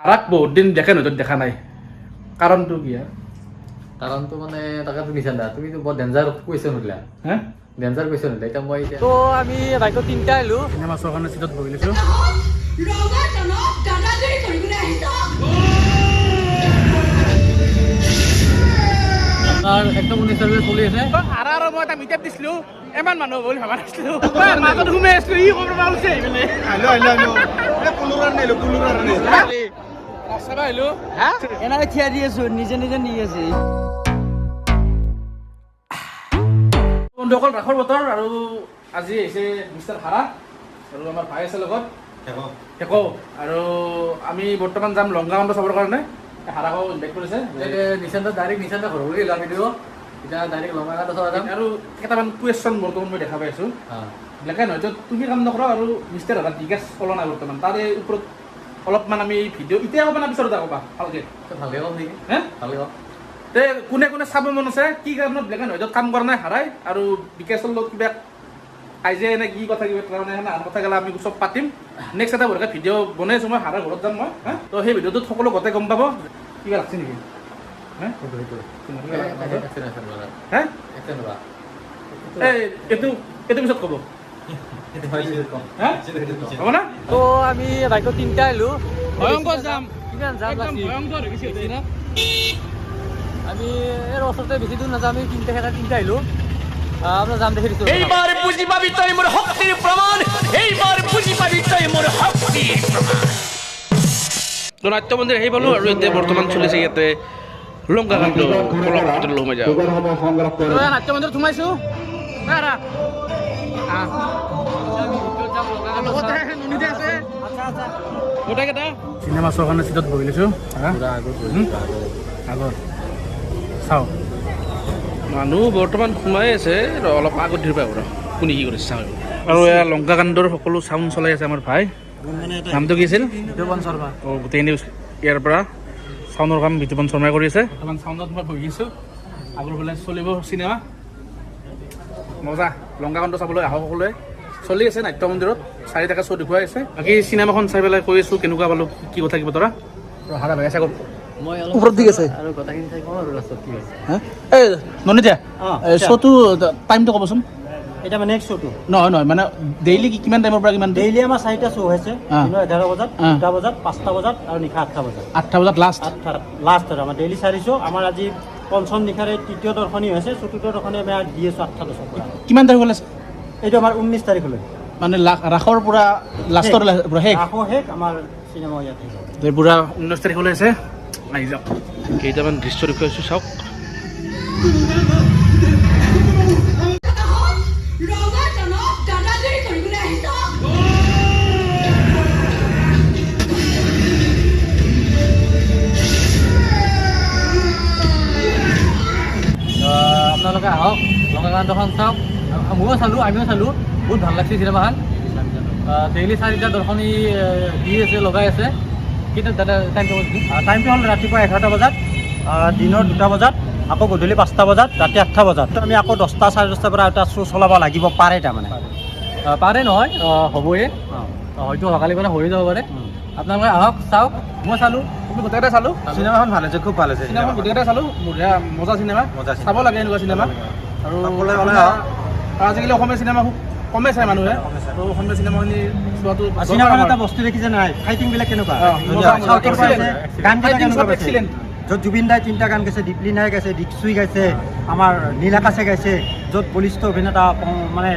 হাৰাক বহুত দিন দেখে নজৰ দেখা নাই কাৰণটো কি কাৰণটো মানে তাকে তুমি চান্দা তুমি তো বৰ ডেঞ্জাৰ কুৱেশ্যন সুধিলা হে ডেঞ্জাৰ কুৱেশ্যন সুধিলা এতিয়া মই তো আমি বাইকত তিনিটা আহিলোঁ চিনেমা চোৱাৰ কাৰণে চিটত বহি লৈছোঁ একদম 19 চলি আছে আৰু মই এটা মিটাপ দিছিলোঁ ইমান মানুহ হ'ব বুলি ভাবা নাছিলোঁ মাজত সোমাই আছিলোঁ ই ক'ৰ পৰা ওলছে আহিলে চাবা আহিলোঁ এনেকৈ থিয়া দি আছো নিজে নিজে নি আছে বন্ধুসকল ৰাসৰ বতৰ আৰু আজি আহিছে মিষ্টাৰ হাৰা আৰু আমাৰ ভাই আছে লগত শেকো আৰু আমি বৰ্তমান যাম লংকাকাণ্ড চাবৰ কাৰণে হাৰাকো ইনভাইট কৰিছে নিচান্ত ডাইৰেক্ট নিচান্ত ঘৰলৈ লোৱা ভিডিঅ' এতিয়া ডাইৰেক্ট লংকাকাণ্ড চাব যাম আৰু কেইটামান কুৱেশ্যন বৰ্তমান মই দেখা পাইছোঁ ব্লেক এণ্ড হোৱাইটত তুমি কাম নকৰা আৰু মিষ্টাৰ হাৰা বিকাশ ক'লা নাই বৰ্তমান তাৰে ওপৰত অলপমান আমি ভিডিঅ' এতিয়া ক'বা না পিছত ক'বা ভালকৈ ভালকৈ কম নেকি হে ভালকৈ কম তে কোনে কোনে চাব মন আছে কি কাৰণত ব্লেক এণ্ড হোৱাইটত কাম কৰা নাই হাৰাই আৰু বিকাশৰ লগত কিবা কাজিয়া এনে কি কথা কিবা তাৰমানে সেনে আন কথা গ'লে আমি চব পাতিম নেক্সট এটা বঢ়িয়া ভিডিঅ' বনাইছোঁ মই হাৰাৰ ঘৰত যাম মই হা তো সেই ভিডিঅ'টোত সকলো গোটেই গম পাব কিবা লাগছে নেকি হে এইটো পিছত ক'ব হ'ব না তো আমি বাইকত তিনিটা আহিলোঁ ভয়ংকৰ যাম কিমান যাম ভয়ংকৰ হৈ গৈছে না আমি এই ওচৰতে বেছি দূৰ নাযাওঁ আমি তিনিটা আহিলোঁ আপোনাৰ যাম দেখি দিছোঁ এইবাৰ বুজি পাবি তই মোৰ শক্তিৰ প্ৰমাণ এইবাৰ বুজি পাবি তই মোৰ শক্তিৰ প্ৰমাণ তো নাট্য মন্দিৰ আহি পালোঁ আৰু এতিয়া বৰ্তমান চলিছে ইয়াতে লংকাকাণ্ড ভিতৰত সোমাই যাওঁ নাট্য মন্দিৰত সোমাইছোঁ চিনেমা চোৱাৰ কাৰণে চিটত বহি লৈছোঁ আগত চাওঁ মানুহ বৰ্তমান সোমাই আছে অলপ আগত ধৰিব আৰু কোনে কি কৰিছে চাওঁ আৰু এয়া লংকাকাণ্ডৰ সকলো চাউণ্ড চলাই আছে আমাৰ ভাই নামটো কি আছিল বিতুপন শৰ্মা অঁ গোটেইখিনি ইয়াৰ পৰা চাউণ্ডৰ কাম বিতুপন শৰ্মাই কৰি আছে বৰ্তমান চাউণ্ডত মই বহি আছোঁ আগৰ ফালে চলিব চিনেমা মজা লংকাকাণ্ড চাবলৈ আহক সকলোৱে চলি আছে নাট্য মন্দিৰত 4টাকৈ শ্ব' দেখুৱাই আছে বাকী চিনেমাখন চাই পেলাই কৈ আছোঁ কেনেকুৱা পালোঁ কি কথা কি বতৰা হাৰা ভাই আছে আগত মই ওপৰত দি আছে আৰু কথাখিনি চাই কওঁ আৰু লাষ্টত কি হৈছে এই ননিতা শ্ব'টো টাইমটো ক'বচোন এটা মানে নেক্সট শ্ব'টো নহয় নহয় মানে ডেইলি কিমান টাইমৰ পৰা কিমান ডেইলি আমাৰ 4টা শ্ব' হৈছে দিনৰ 11 বজাত 2টা বজাত 5টা বজাত আৰু নিশা 8টা বজাত 8টা বজাত লাষ্ট লাষ্ট আৰু আমাৰ ডেইলি 4 শ্ব' আমাৰ আজি পঞ্চম নিশাৰে তৃতীয় দৰ্শনী হৈছে চতুৰ্থ দৰ্শনী আমি দি আছোঁ 8টা বজাত কিমান তাৰিখলৈ আছে এইটো আমাৰ 19 তাৰিখলৈ মানে ৰাসৰ পৰা লাষ্টৰ পৰা শেষ ৰাসো শেষ আমাৰ চিনেমা ইয়াত শেষ পূৰা 19 তাৰিখলৈ আছে আহি যাওক কেইটামান দৃশ্য দেখুৱাইছোঁ চাওক আপোনালোকে আহক লংকাকাণ্ডখন চাওক ময়ো চালোঁ আমিও চালোঁ বহুত ভাল লাগিছে চিনেমাখন ডেইলি 4টা দৰ্শনী দি আছে লগাই আছে কেইটা দাদা টাইমটো টাইমটো হ'ল ৰাতিপুৱা 11টা বজাত দিনৰ 2টা বজাত আকৌ গধূলি 5টা বজাত ৰাতি 8টা বজাত আমি আকৌ 10টা 10:30টাৰ পৰা এটা শ্ব' চলাব লাগিব পাৰে তাৰমানে পাৰে নহয় হ'বয়ে হয়তো অহাকালি মানে হৈ যাব পাৰে আপোনালোকে আহক চাওক মই চালোঁ তুমি গোটেইকেইটা চালোঁ চিনেমাখন ভাল হৈছে খুব ভাল হৈছে চিনেমাখন গোটেইকেইটা চালোঁ বঢ়িয়া মজা চিনেমা চাব লাগে এনেকুৱা চিনেমা আৰু আজিকালি অসমীয়া চিনেমা খুব কমে চাই মানুহে তো অসমীয়া চিনেমাখিনি চোৱাটো চিনেমাখন এটা বস্তু দেখিছে নাই ফাইটিংবিলাক কেনেকুৱা য'ত জুবিন দাই 3টা গান গাইছে দীপলিন দাই গাইছে দীক্ষুই গাইছে আমাৰ নীল আকাশে গাইছে য'ত বলিষ্ঠ অভিনেতা মানে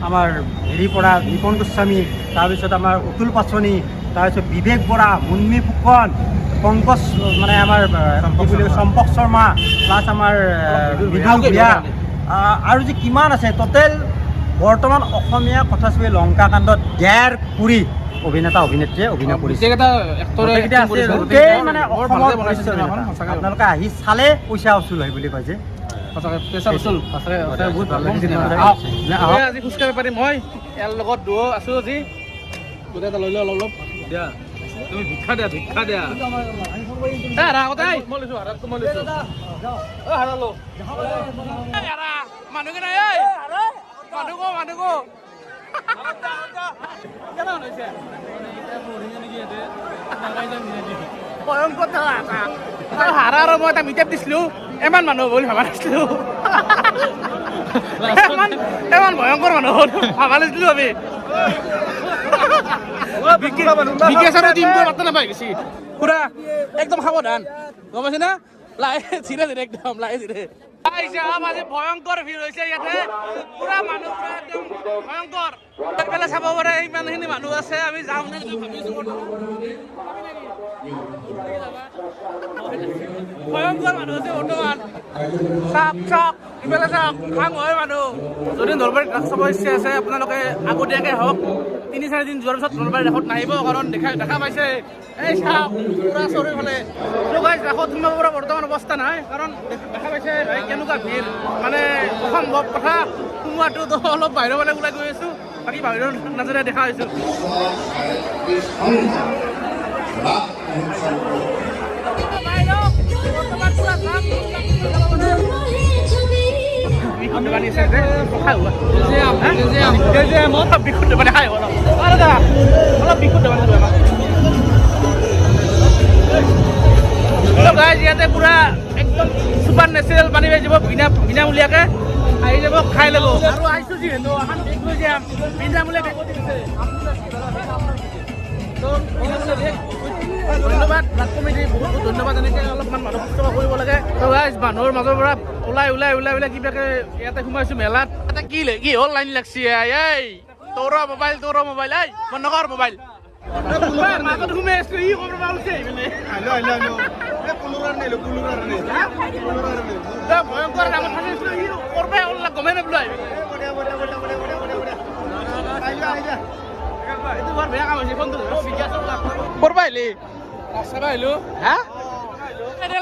আমাৰ হেৰিৰ পৰা নিপন গোস্বামী তাৰপিছত আমাৰ অতুল পাচনি তাৰপিছত বিবেক বৰা মুন্মী ফুকন পংকজ মানে আমাৰ চম্পক শৰ্মা প্লাছ আমাৰ বিদুল ভূঞা আৰু যে কিমান আছে টোটেল বৰ্তমান অসমীয়া কথাছবি লংকাকাণ্ডত 1.5 অভিনেতা অভিনেত্ৰীয়ে অভিনয় কৰিছে মানে আপোনালোকে আহি চালে পইচা উচুল হয় বুলি কয় যে আজি খোজকাঢ়িব পাৰিম মই ইয়াৰ লগত দুয়ো আছোঁ আজি গোটেই এটা লৈ লওঁ অলপ দিয়া তুমি ভিক্ষা দিয়া মই লৈছোঁ হাৰাতটো মই লৈছোঁ হাৰালো মানুহ নাই মানুহ কেনে হৈছে ভয়ংকৰ হাৰা আৰু মই এটা মিটাপ দিছিলোঁ ইমান মানুহ বুলি ভাবা নাছিলোঁ ইমান ভয়ংকৰ মানুহ ভাবা নাছিলোঁ আমি বিকেশৰ টিমটো মাত্ৰ নাপাই গৈছি পুৰা একদম সাৱধান গম পাইছে না লাই ধীৰে ধীৰে একদম লাই ধীৰে আজি ভয়ংকৰ ভিৰ হৈছে ইয়াতে পুৰা মানুহ পুৰা একদম ভয়ংকৰ এইফালে চাব পাৰে ইমানখিনি মানুহ আছে আমি যাওঁ নে ভাবিছোঁ ভয়ংকৰ মানুহ আছে বৰ্তমান চাওক চাওক ইফালে চাওক ভাং হয় মানুহ যদি নলবাৰীত ৰাস চাব ইচ্ছা আছে আপোনালোকে আগতীয়াকৈ হওক 3-4 দিন যোৱাৰ পিছত নলবাৰীত ৰাসত নাহিব কাৰণ দেখা পাইছে এই চাওক পুৰা চৰিফালে ৰাসত সোমাব পৰা বৰ্তমান অৱস্থা নাই কাৰণ দেখা পাইছে কেনেকুৱা ভিৰ মানে অসম্ভৱ কথা সোমোৱাটো অলপ বাহিৰৰ ফালে ওলাই গৈ আছোঁ বাকী বাহিৰৰ নাজেৰে দেখা হৈছোঁ ইয়াতে পুৰা একদম চুপাৰ নেচাৰেল পানী পাই যাব বিনামূলীয়াকৈ আহি যাব খাই ল'ব আৰু আহিছোঁ যিহেতু এখন বেগ লৈ যাম বিনামূলীয়া বেগ ধন্যবাদ ৰাজ কমিটি বহুত ধন্যবাদ এনেকৈ অলপমান মানুহ কষ্ট কৰিব লাগে মানুহৰ মাজৰ পৰা ওলাই কিবাকে ইয়াতে সোমাইছোঁ মেলাত এটা কি হ'ল লাইন লাগছি এই তোৰ মোবাইল এই বন্ধ কৰ মোবাইল মাজত সোমাই আছোঁ ই ক'ৰ পৰা ওলছে ভয়ংকৰ নামত থাকিছিলোঁ ই ক'ৰ পৰা ওলালে গমেই নাপালোঁ এইটো বৰ বেয়া কাম হৈছে ফোনটো ক'ৰ পৰা আহিলি ৰাস্তাৰ পৰা আহিলোঁ হা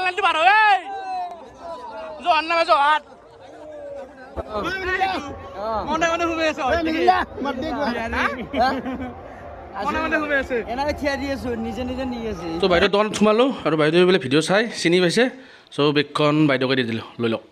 লাইনটো বাঢ় জহান নামে জহাত মনে মনে সোমাই আছ বাইদেউ দোকানত সোমালোঁ আৰু বাইদেউ বোলে ভিডিঅ' চাই চিনি পাইছে চ' বেগখন বাইদেউকে দি দিলোঁ লৈ লওক